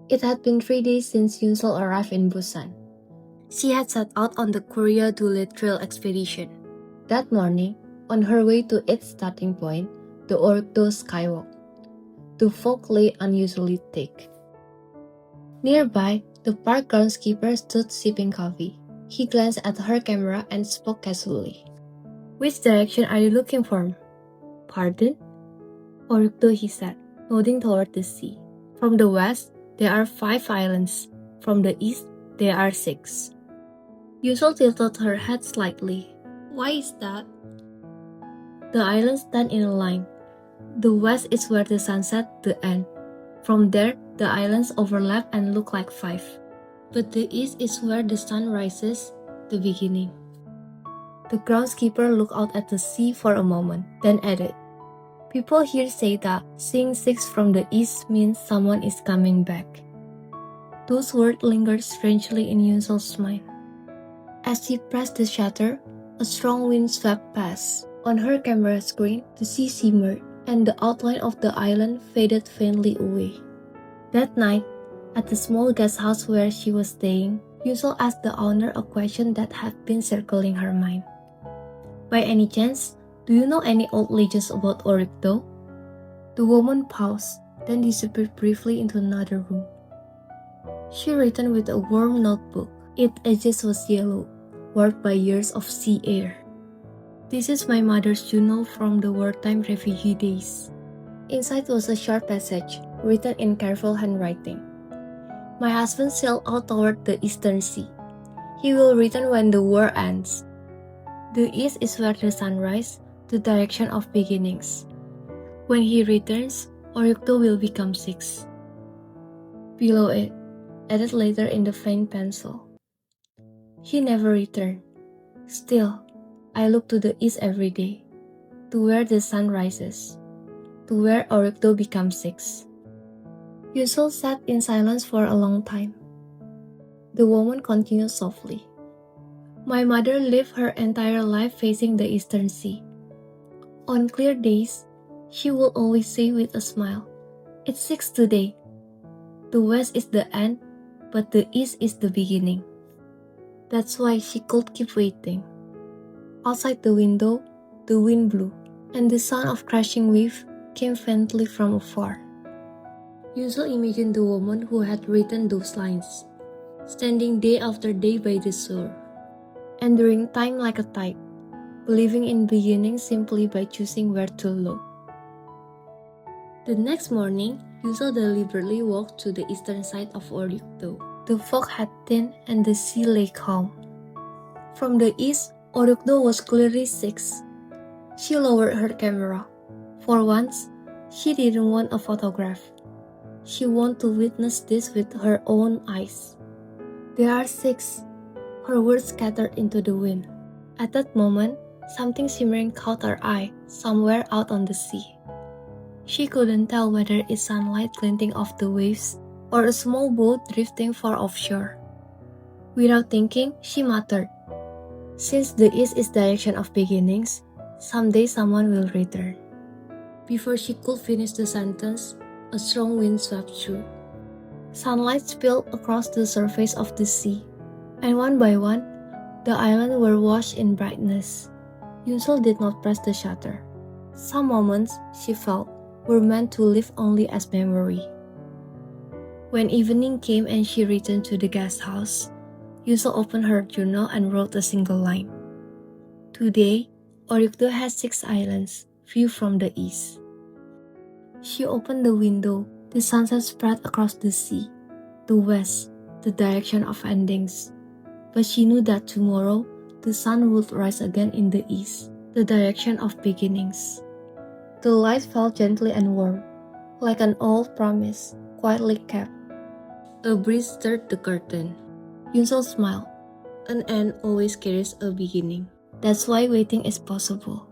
It had been 3 days since Yunsel arrived in Busan. She had set out on the Oryukdo trail expedition. That morning, on her way to its starting point, the Oryukdo skywalk, the fog lay unusually thick. Nearby, the park groundskeeper stood sipping coffee. He glanced at her camera and spoke casually. "Which direction are you looking for?" "Pardon?" "Oryukdo," he said, nodding toward the sea. "From the west, there are 5 islands. From the east, there are 6. Yusol tilted her head slightly. "Why is that?" "The islands stand in a line. The west is where the sun sets the end. From there, the islands overlap and look like 5. But the east is where the sun rises, the beginning." The groundskeeper looked out at the sea for a moment, then added, "People here say that seeing 6 from the east means someone is coming back." Those words lingered strangely in Yunsol's mind. As she pressed the shutter, a strong wind swept past. On her camera screen, the sea shimmered, and the outline of the island faded faintly away. That night, at the small guest house where she was staying, Yunsol asked the owner a question that had been circling her mind. "By any chance, do you know any old legends about Oryukdo?" The woman paused, then disappeared briefly into another room. She returned with a warm notebook. Its edges was yellow, warped by years of sea air. "This is my mother's journal from the wartime refugee days." Inside was a short passage, written in careful handwriting. "My husband sailed out toward the eastern sea. He will return when the war ends. The east is where the sun rises, the direction of beginnings. When he returns, Oryukdo will become 6. Below it, added later in the faint pencil, "He never returned. Still, I look to the east every day, to where the sun rises, to where Oryukdo becomes 6. Yunsol sat in silence for a long time. The woman continued softly. "My mother lived her entire life facing the eastern sea. On clear days, she would always say with a smile, 'It's 6 today. The west is the end, but the east is the beginning.' That's why she could keep waiting." Outside the window, the wind blew, and the sound of crashing waves came faintly from afar. Yunsol imagined the woman who had written those lines, standing day after day by the shore, enduring time like a tide, believing in beginnings simply by choosing where to look. The next morning, Yunsol deliberately walked to the eastern side of Oryukdo. The fog had thinned and the sea lay calm. From the east, Oryukdo was clearly 6. She lowered her camera. For once, she didn't want a photograph. She wanted to witness this with her own eyes. "There are 6. Her words scattered into the wind. At that moment, something shimmering caught her eye somewhere out on the sea. She couldn't tell whether it's sunlight glinting off the waves or a small boat drifting far offshore. Without thinking, she muttered, "Since the east is direction of beginnings, someday someone will return." Before she could finish the sentence, a strong wind swept through. Sunlight spilled across the surface of the sea, and one by one, the islands were washed in brightness. Yunsol did not press the shutter. Some moments, she felt, were meant to live only as memory. When evening came and she returned to the guest house, Yunsol opened her journal and wrote a single line. "Today, Oryukdo has 6 islands, viewed from the east." She opened the window. The sunset spread across the sea, the west, the direction of endings. But she knew that tomorrow, the sun would rise again in the east, the direction of beginnings. The light fell gently and warm, like an old promise, quietly kept. A breeze stirred the curtain. Yunsol smiled. An end always carries a beginning. That's why waiting is possible.